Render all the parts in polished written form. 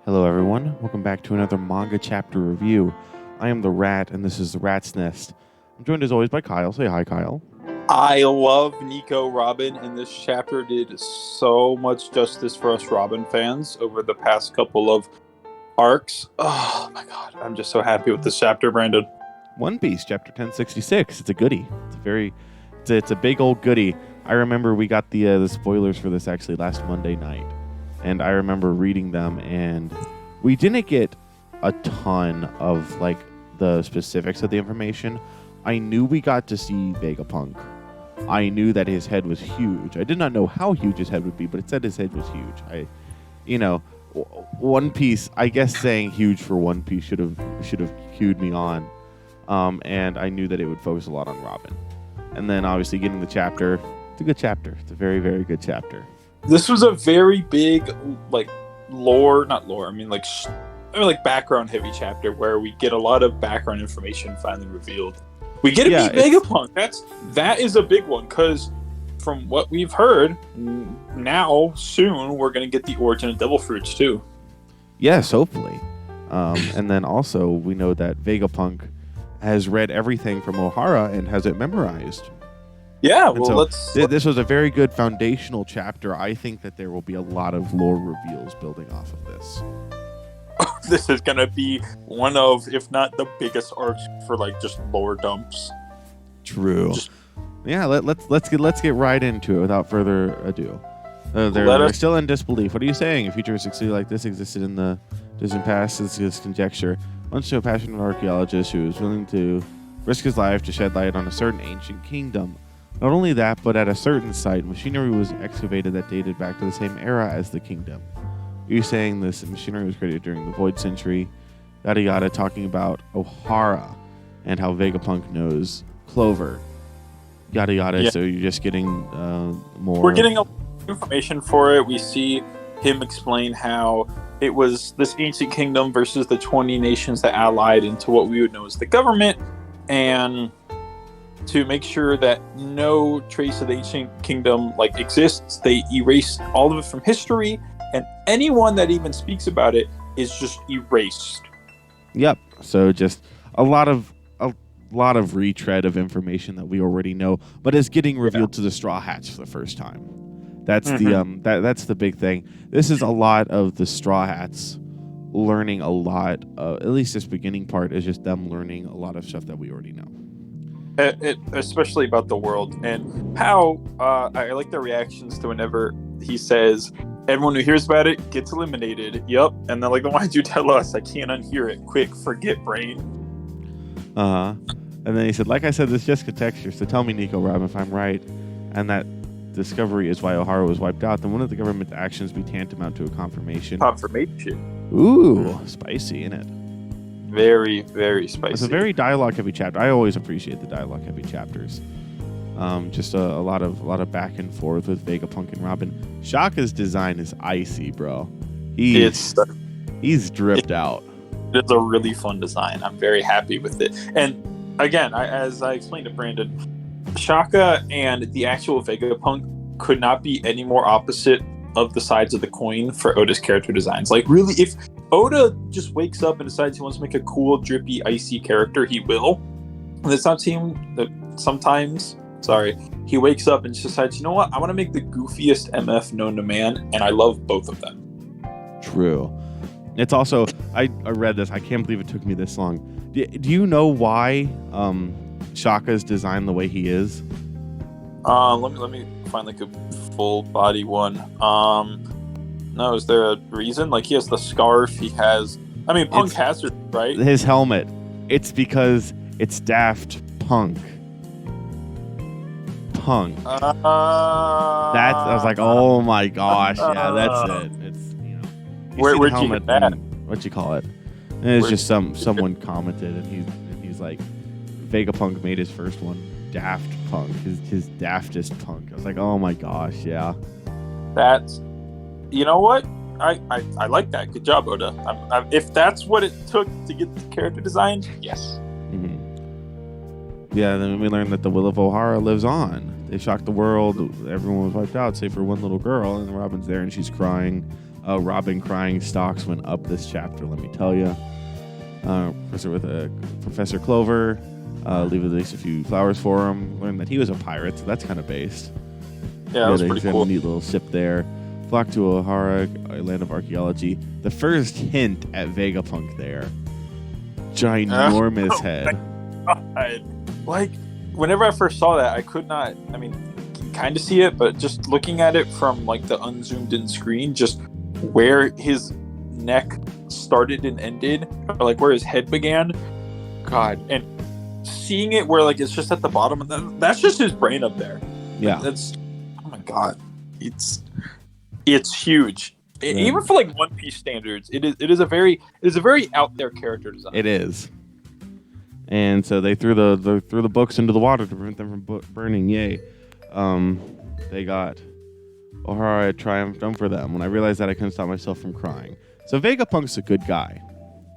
Hello everyone, welcome back to another manga chapter review. I am the Rat, and this is the Rat's Nest. I'm joined as always by Kyle. Say hi, Kyle. I love Nico Robin, and this chapter did so much justice for us Robin fans over the past couple of arcs. Oh my god, I'm just so happy with this chapter, Brandon. One Piece, chapter 1066. It's a goodie. It's a big old goodie. I remember we got the spoilers for this actually last Monday night, and I remember reading them, and we didn't get a ton of like the specifics of the information. I knew we got to see Vegapunk. I knew that his head was huge. I did not know how huge his head would be, but it said his head was huge. One Piece, I guess saying huge for One Piece should have cued me on. And I knew that it would focus a lot on Robin. And then obviously getting the chapter, it's a good chapter. It's a very, very good chapter. This was a very big, background heavy chapter where we get a lot of background information finally revealed. We get to meet Vegapunk. That is a big one, because from what we've heard, now soon we're going to get the origin of Devil Fruits too. Yes, hopefully. And then also we know that Vegapunk has read everything from Ohara and has it memorized. Yeah, this was a very good foundational chapter. I think that there will be a lot of lore reveals building off of this. This is gonna be one of, if not the biggest arcs for just lore dumps. True. Yeah, let's get right into it without further ado. They're still in disbelief. What are you saying? A future like this existed in the distant past is conjecture. Once to a passionate archaeologist who was willing to risk his life to shed light on a certain ancient kingdom. Not only that, but at a certain site, machinery was excavated that dated back to the same era as the kingdom. You're saying this machinery was created during the Void Century, yada yada, talking about Ohara and how Vegapunk knows Clover, yada yada. Yeah. So you're just getting more. We're getting information for it. We see him explain how it was this ancient kingdom versus the 20 nations that allied into what we would know as the government, and to make sure that no trace of the ancient kingdom exists, they erased all of it from history. And anyone that even speaks about it is just erased. Yep. So just a lot of retread of information that we already know, but is getting revealed to the Strawhats for the first time. That's that's the big thing. This is a lot of the Strawhats learning a lot. At least this beginning part is just them learning a lot of stuff that we already know. Especially about the world and how I like the reactions to whenever he says, everyone who hears about it gets eliminated. Yep. And then why'd you tell us? I can't unhear it. Quick, forget brain. And then he said, like I said, this is just conjecture. So tell me, Nico Robin, if I'm right, and that discovery is why Ohara was wiped out, then wouldn't the government's actions be tantamount to a confirmation? Confirmation. Ooh, spicy, isn't it? Very, very spicy. It's a very dialogue-heavy chapter. I always appreciate the dialogue-heavy chapters. Just a lot of back and forth with Vegapunk and Robin. Shaka's design is icy, bro. He's dripped out. It's a really fun design. I'm very happy with it. And again, as I explained to Brandon, Shaka and the actual Vegapunk could not be any more opposite of the sides of the coin for Oda's character designs. Really, if Oda just wakes up and decides he wants to make a cool, drippy, icy character, he will. And it's not seem that sometimes. He wakes up and just decides, you know what? I want to make the goofiest MF known to man, and I love both of them. True. It's also, I read this. I can't believe it took me this long. Do you know why Shaka's designed the way he is? Let me find a full body one. No, is there a reason? He has the scarf. He has. Punk has it, right? His helmet. It's because it's Daft Punk. I was like, oh my gosh, yeah, that's it. It's where'd you get that? What'd you call it? And it's just someone commented, and he's like, Vegapunk made his first one Daft Punk, his daftest punk. I was like, oh my gosh, yeah. That's, you know what? I like that. Good job, Oda. If that's what it took to get the character design, yes. Mm-hmm. Yeah, then we learned that the Will of O'Hara lives on. They shocked the world. Everyone was wiped out, save for one little girl. And Robin's there, and she's crying. Robin crying stocks went up this chapter, let me tell you. Professor Clover, leave at least a few flowers for him. Learned that he was a pirate, so that's kind of based. Yeah, that's pretty cool. A neat little sip there. Flock to O'Hara, a land of archaeology. The first hint at Vegapunk there. Ginormous head. God. Like, whenever I first saw that, I could not, I mean, kind of see it, but just looking at it from, like, the unzoomed in screen, just where his neck started and ended, or, like, where his head began, God, and seeing it where, like, it's just at the bottom, that's just his brain up there. Yeah. That's, oh my God. It's huge. Yeah. Even for, like, One Piece standards, it is a very out there character design. It is. And so they threw the books into the water to prevent them from burning. Yay! They got O'Hara triumphed done for them. When I realized that, I couldn't stop myself from crying. So Vegapunk's a good guy,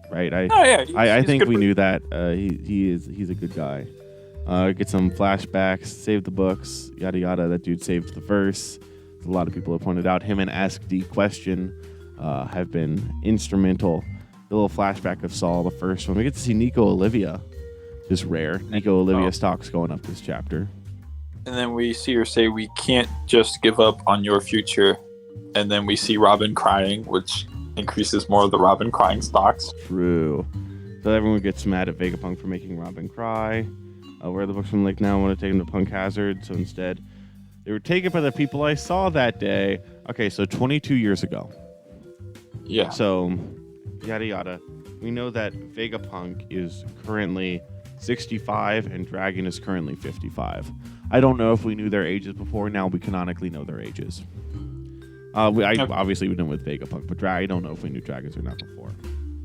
right? I think we knew that. He's a good guy. Get some flashbacks, save the books, yada yada. That dude saved the verse. A lot of people have pointed out him and Ask D Question have been instrumental. The little flashback of Saul, the first one. We get to see Nico Olivia. Just rare. Nico Olivia stocks going up this chapter. And then we see her say, "We can't just give up on your future." And then we see Robin crying, which increases more of the Robin crying stocks. True. So everyone gets mad at Vegapunk for making Robin cry. Where are the books from? Like, now I want to take them to Punk Hazard. So instead, they were taken by the people I saw that day. Okay, so 22 years ago. Yeah. So, yada yada. We know that Vegapunk is currently 65 and Dragon is currently 55. I don't know if we knew their ages before. Now we canonically know their ages. Obviously we know with Vegapunk, but I don't know if we knew Dragons or not before.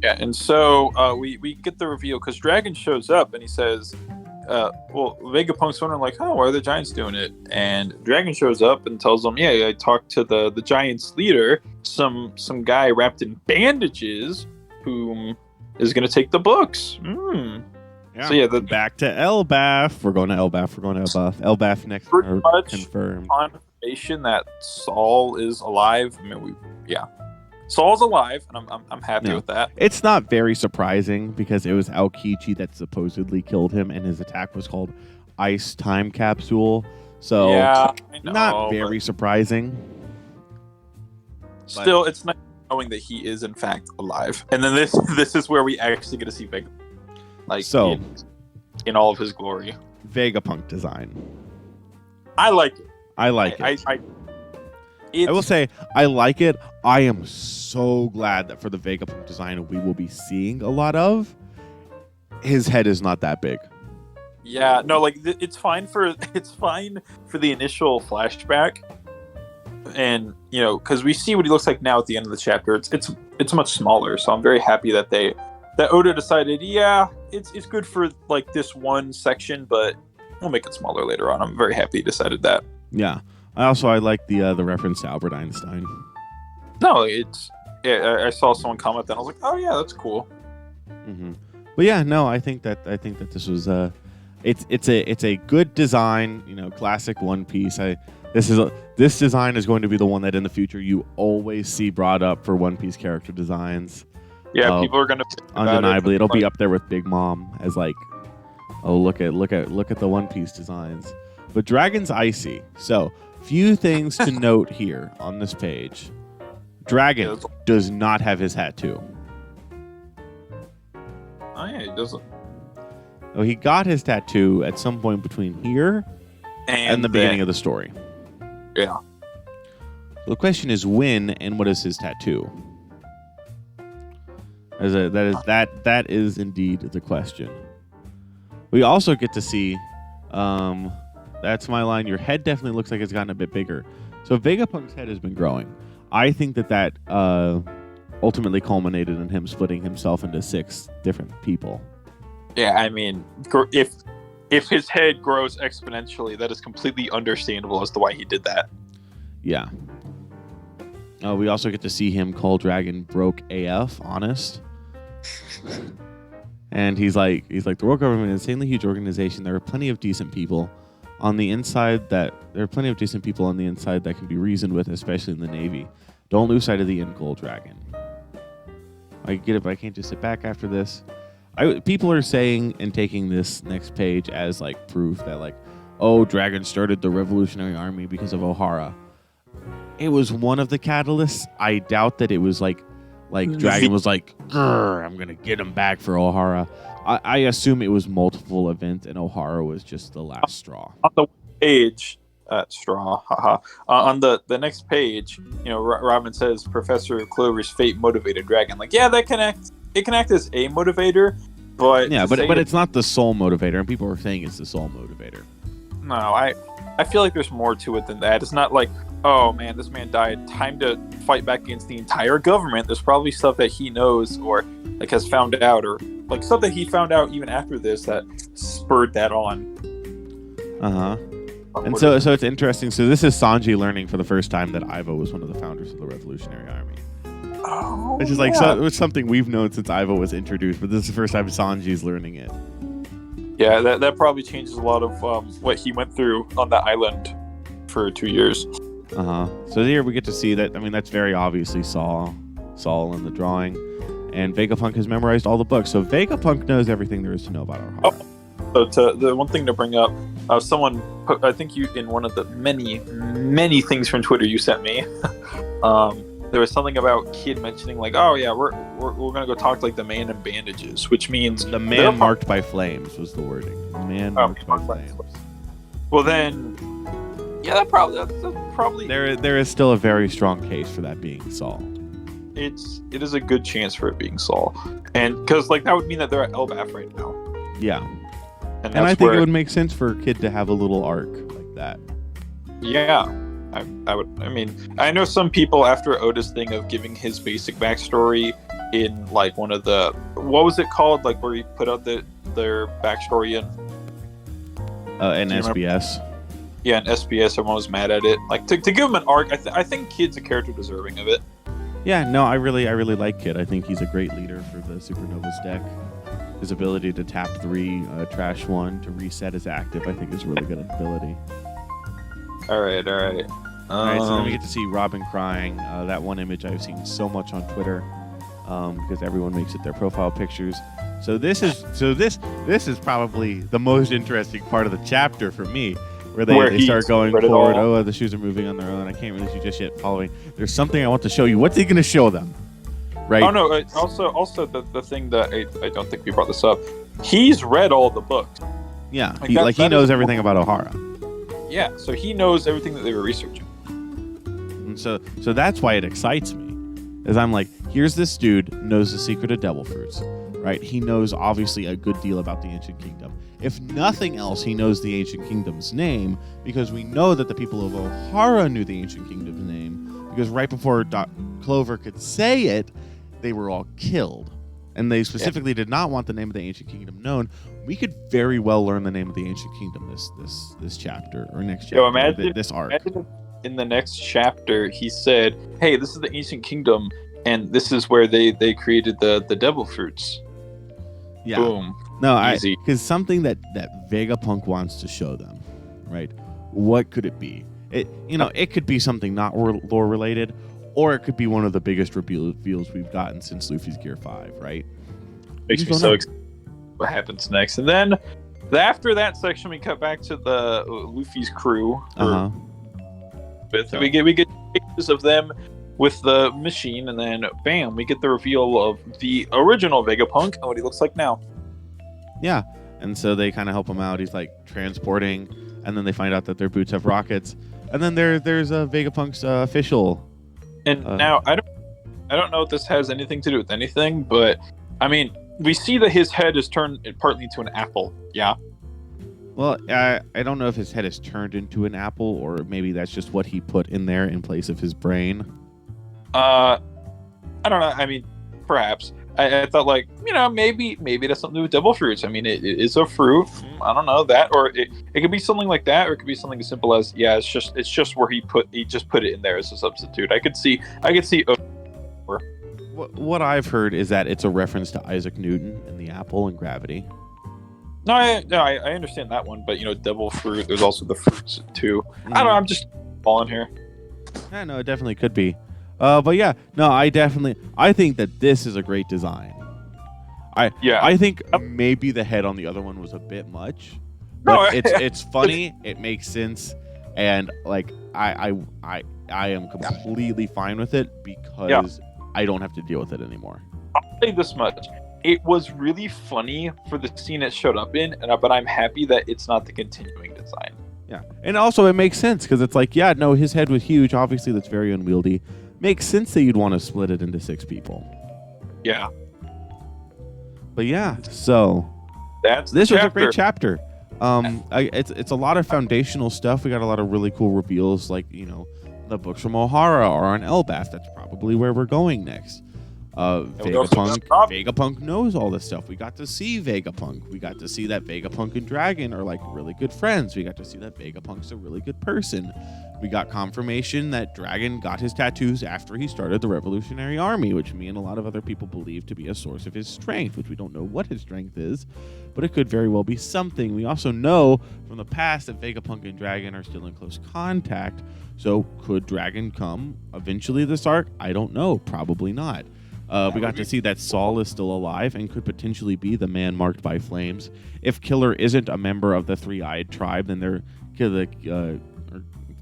Yeah, and so we get the reveal because Dragon shows up and he says, Vegapunk's wondering, like, oh, why are the Giants doing it? And Dragon shows up and tells them, yeah, I talked to the Giants leader, some guy wrapped in bandages, whom is going to take the books. Yeah. So yeah, back to Elbaf. We're going to Elbaf. Elbaf next. Pretty much confirmed confirmation that Saul is alive. I mean, Saul's alive, and I'm happy with that. It's not very surprising because it was Aokichi that supposedly killed him, and his attack was called Ice Time Capsule. So yeah, not very surprising. Still, it's nice knowing that he is in fact alive. And then this is where we actually get to see Vegapunk, like, so in all of his glory. Vegapunk design. I like it. I will say, I like it. I am so glad that for the Vegapunk design we will be seeing a lot of. His head is not that big. Yeah, no, like it's fine for the initial flashback, and because we see what he looks like now at the end of the chapter. It's much smaller, so I'm very happy that Oda decided, it's good for like this one section, but we'll make it smaller later on. I'm very happy he decided that. Yeah. I like the reference to Albert Einstein. No, I saw someone comment that. I was like, oh yeah, that's cool. Mm-hmm. But yeah, no, I think that this was it's a good design, classic One Piece. This design is going to be the one that in the future you always see brought up for One Piece character designs. Yeah, people are gonna undeniably. It'll be up there with Big Mom as like, oh look at the One Piece designs. But Dragon's icy. So, few things to note here on this page. Dragon does not have his tattoo. Oh yeah, he doesn't. Oh, he got his tattoo at some point between here and the beginning of the story. Yeah. So the question is when and what is his tattoo? That is indeed the question. We also get to see that's my line. Your head definitely looks like it's gotten a bit bigger. So Vegapunk's head has been growing. I think that ultimately culminated in him splitting himself into 6 different people. Yeah, I mean, if his head grows exponentially, that is completely understandable as to why he did that. Yeah. We also get to see him call Dragon broke AF, honest. And he's like, the world government is an insanely huge organization. There are plenty of decent people on the inside that can be reasoned with, especially in the Navy. Don't lose sight of the end goal, Dragon. I get it, but I can't just sit back after this. People are saying and taking this next page as like proof that like, oh, Dragon started the Revolutionary Army because of O'Hara. It was one of the catalysts. I doubt that it was like Dragon was like, I'm gonna get him back for O'Hara. I assume it was multiple events, and O'Hara was just the last straw. On the page, straw, haha. On the next page, Robin says Professor Clover's fate motivated Dragon. Like, yeah, that connects. It can act as a motivator, but but it's not the sole motivator, and people are saying it's the sole motivator. No, I feel like there's more to it than that. It's not like, oh man, this man died, time to fight back against the entire government. There's probably stuff that he knows or like has found out, or like stuff that he found out even after this that spurred that on. And so it's interesting. So this is Sanji learning for the first time that Ivo was one of the founders of the Revolutionary Army. Oh, which is like it's something we've known since Ivo was introduced, but this is the first time Sanji's learning it. Yeah, that probably changes a lot of what he went through on that island for 2 years. So here we get to see that. I mean, that's very obviously Saul in the drawing, and Vegapunk has memorized all the books. So Vegapunk knows everything there is to know about O'Hara. So the one thing to bring up, someone put, I think you in one of the many things from Twitter you sent me. There was something about Kid mentioning like, oh yeah, we're gonna go talk to like the man in bandages, which means the man marked by flames was the wording. The man marked by flames. Well then, yeah, that's probably there is still a very strong case for that being Saul. It is a good chance for it being Saul, and because like that would mean that they're at Elbaf right now. Yeah, and I think it would make sense for Kid to have a little arc like that. Yeah. I mean, I know some people after Oda's thing of giving his basic backstory in like one of the, what was it called? Like where he put out their backstory in? In SBS. Yeah, in SBS, everyone was mad at it. Like to give him an arc, I think Kid's a character deserving of it. Yeah, no, I really like Kid. I think he's a great leader for the Supernovas deck. His ability to tap 3, trash 1 to reset is active. I think is a really good ability. All right. So then we get to see Robin crying. That one image I've seen so much on Twitter because everyone makes it their profile pictures. So this is probably the most interesting part of the chapter for me, where they start going forward. Oh, the shoes are moving on their own. I can't really see just yet following. There's something I want to show you. What's he going to show them? Right. Oh no. Also the thing that I don't think we brought this up. He's read all the books. Yeah. He knows everything about O'Hara. Yeah, so he knows everything that they were researching. And so that's why it excites me. Is I'm like, here's this dude knows the secret of devil fruits, right? He knows obviously a good deal about the Ancient Kingdom. If nothing else, he knows the Ancient Kingdom's name because we know that the people of O'Hara knew the Ancient Kingdom's name because right before Clover could say it, they were all killed. And they specifically did not want the name of the Ancient Kingdom known. We could very well learn the name of the Ancient Kingdom this chapter or next chapter. Imagine, this arc. Imagine in the next chapter, he said, "Hey, this is the Ancient Kingdom, and this is where they created the devil fruits." Yeah. Boom. No, because something that Vegapunk wants to show them, right? What could it be? It could be something not lore related. Or it could be one of the biggest reveals we've gotten since Luffy's Gear 5, right? Makes me so excited what happens next. And then after that section, we cut back to the Luffy's crew. We get pictures of them with the machine, and then bam, we get the reveal of the original Vegapunk and what he looks like now. Yeah, and so they kind of help him out. He's like transporting, and then they find out that their boots have rockets. And then there's Vegapunk's official... And now I don't know if this has anything to do with anything, but I mean, we see that his head is turned partly into an apple. Yeah. Well, I don't know if his head is turned into an apple, or maybe that's just what he put in there in place of his brain. I don't know. I mean, perhaps. I thought like, maybe that's something to do with devil fruits. I mean, it is a fruit. I don't know that, or it could be something like that, or it could be something as simple as it's just where he just put it in there as a substitute. I could see. Well, what I've heard is that it's a reference to Isaac Newton and the apple and gravity. No, I understand that one, but devil fruit. There's also the fruits too. I don't know. I'm just falling here. Yeah, no, it definitely could be. But yeah, no, I think that this is a great design. I think maybe the head on the other one was a bit much, but it's funny. It makes sense, and like I am completely fine with it because I don't have to deal with it anymore. I'll say this much: it was really funny for the scene it showed up in, but I'm happy that it's not the continuing design. Yeah, and also it makes sense because it's like, yeah, no, his head was huge. Obviously, that's very unwieldy. Makes sense that you'd want to split it into 6 people. Yeah. But yeah, so this was a great chapter. It's a lot of foundational stuff. We got a lot of really cool reveals, like the books from Ohara are on Elbaf. That's probably where we're going next. Vegapunk knows all this stuff. We got to see Vegapunk. We got to see that Vegapunk and Dragon are like really good friends. We got to see that Vegapunk's a really good person. We got confirmation that Dragon got his tattoos after he started the Revolutionary Army, which me and a lot of other people believe to be a source of his strength, which we don't know what his strength is, but it could very well be something. We also know from the past that Vegapunk and Dragon are still in close contact. So could Dragon come eventually this arc? I don't know. Probably not. We got to see that Saul is still alive and could potentially be the man marked by flames. If Killer isn't a member of the Three-Eyed Tribe, then the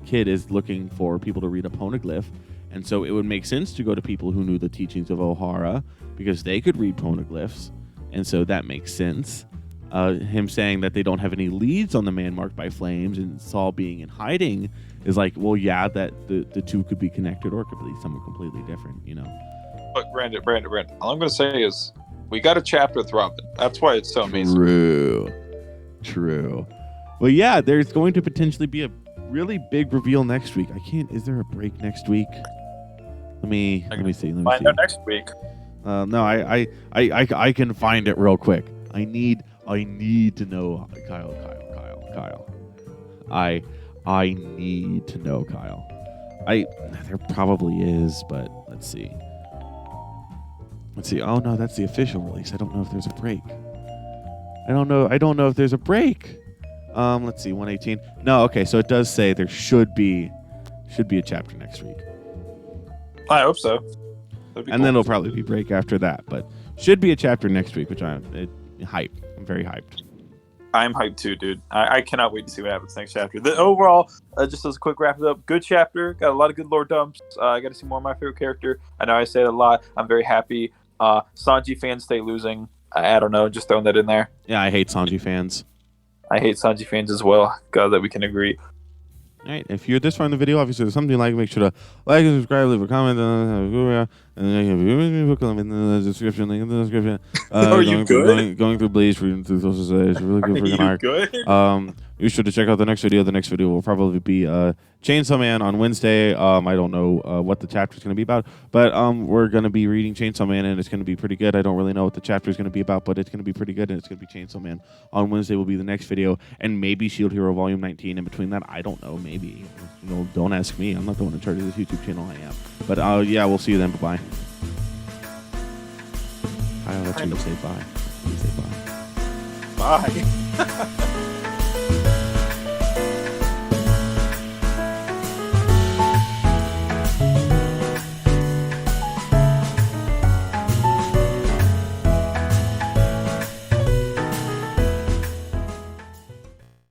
kid is looking for people to read a poneglyph. And so it would make sense to go to people who knew the teachings of Ohara because they could read poneglyphs. And so that makes sense. Him saying that they don't have any leads on the man marked by flames and Saul being in hiding is like, well, yeah, that the two could be connected or it could be something completely different, But Brandon, all I'm going to say is we got a chapter with Robin. That's why it's so amazing. True. Well, yeah, there's going to potentially be a really big reveal next week. Is there a break next week? Let me see. Find out next week. No, I can find it real quick. I need to know Kyle. I need to know Kyle. There probably is, but let's see. Oh no, that's the official release. I don't know if there's a break. I don't know if there's a break. Let's see, 118. No, okay, so it does say there should be a chapter next week. I hope so. And then it'll probably be break after that, but should be a chapter next week, which I'm hyped. I'm very hyped. I'm hyped too, dude. I cannot wait to see what happens next chapter. The overall, just as a quick wrap it up, good chapter. Got a lot of good lore dumps. I got to see more of my favorite character. I know I say it a lot. I'm very happy. Sanji fans stay losing. I don't know, just throwing that in there. Yeah, I hate Sanji fans. I hate Sanji fans as well. God, that we can agree. All right, if you're this far in the video, obviously there's something you like, make sure to like and subscribe, leave a comment, and then book in the description, link in the description. Are you good? Going through Bleach, reading through social studies, it's really good freaking arc. Good? You should check out the next video. The next video will probably be Chainsaw Man on Wednesday. I don't know what the chapter is going to be about, but we're going to be reading Chainsaw Man, and it's going to be pretty good. I don't really know what the chapter is going to be about, but it's going to be pretty good, and it's going to be Chainsaw Man. On Wednesday will be the next video, and maybe Shield Hero Volume 19. In between that, I don't know. Maybe. Don't ask me. I'm not the one in charge of this YouTube channel. I am. But yeah, we'll see you then. Bye-bye. I'll let you say bye. You say bye. Bye.